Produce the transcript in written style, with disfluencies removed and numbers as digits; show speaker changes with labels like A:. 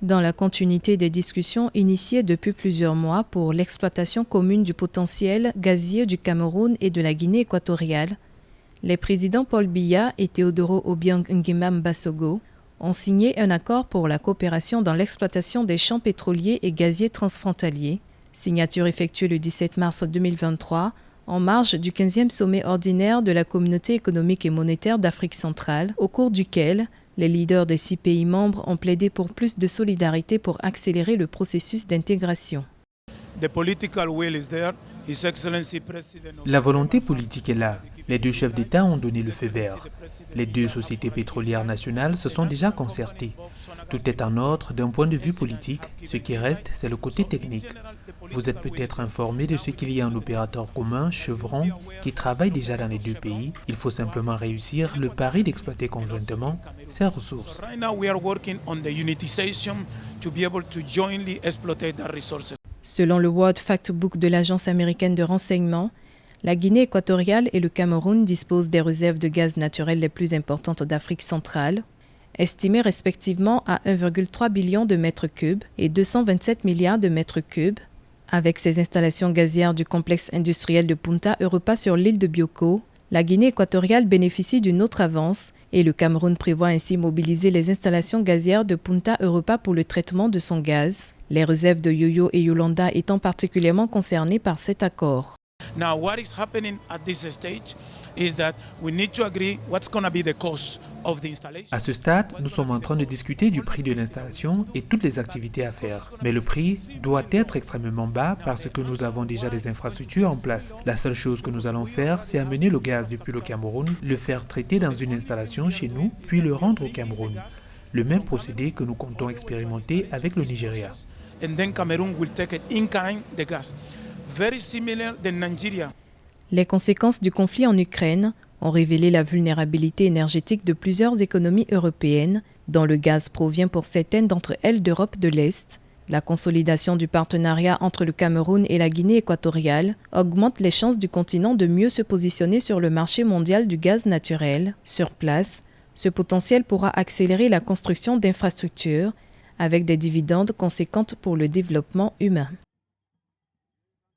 A: Dans la continuité des discussions initiées depuis plusieurs mois pour l'exploitation commune du potentiel gazier du Cameroun et de la Guinée équatoriale, les présidents Paul Biya et Teodoro Obiang Nguema Mbasogo ont signé un accord pour la coopération dans l'exploitation des champs pétroliers et gaziers transfrontaliers, signature effectuée le 17 mars 2023 en marge du 15e sommet ordinaire de la Communauté économique et monétaire d'Afrique centrale, au cours duquel les leaders des 6 pays membres ont plaidé pour plus de solidarité pour accélérer le processus d'intégration.
B: La volonté politique est là. Les deux chefs d'État ont donné le feu vert. Les deux sociétés pétrolières nationales se sont déjà concertées. Tout est en ordre d'un point de vue politique. Ce qui reste, c'est le côté technique. Vous êtes peut-être informé de ce qu'il y a un opérateur commun, Chevron, qui travaille déjà dans les deux pays. Il faut simplement réussir le pari d'exploiter conjointement ces ressources.
A: Selon le World Factbook de l'agence américaine de renseignement, la Guinée équatoriale et le Cameroun disposent des réserves de gaz naturel les plus importantes d'Afrique centrale, estimées respectivement à 1,3 billion de mètres cubes et 227 milliards de mètres cubes, avec ses installations gazières du complexe industriel de Punta Europa sur l'île de Bioko. La Guinée équatoriale bénéficie d'une autre avance et le Cameroun prévoit ainsi mobiliser les installations gazières de Punta Europa pour le traitement de son gaz, les réserves de Yoyo et Yolanda étant particulièrement concernées par cet accord.
C: Now, what is happening at this stage is that we need to agree what's going to be the cost of the installation.
B: À ce stade, nous sommes en train de discuter du prix de l'installation et toutes les activités à faire. Mais le prix doit être extrêmement bas parce que nous avons déjà des infrastructures en place. La seule chose que nous allons faire, c'est amener le gaz depuis le Cameroun, le faire traiter dans une installation chez nous, puis le rendre au Cameroun. Le même procédé que nous comptons expérimenter avec le Nigeria.
C: And then Cameroon will take it in kind the gas. Very similar than Nigeria.
A: Les conséquences du conflit en Ukraine ont révélé la vulnérabilité énergétique de plusieurs économies européennes, dont le gaz provient pour certaines d'entre elles d'Europe de l'Est. La consolidation du partenariat entre le Cameroun et la Guinée équatoriale augmente les chances du continent de mieux se positionner sur le marché mondial du gaz naturel. Sur place, ce potentiel pourra accélérer la construction d'infrastructures avec des dividendes conséquentes pour le développement humain.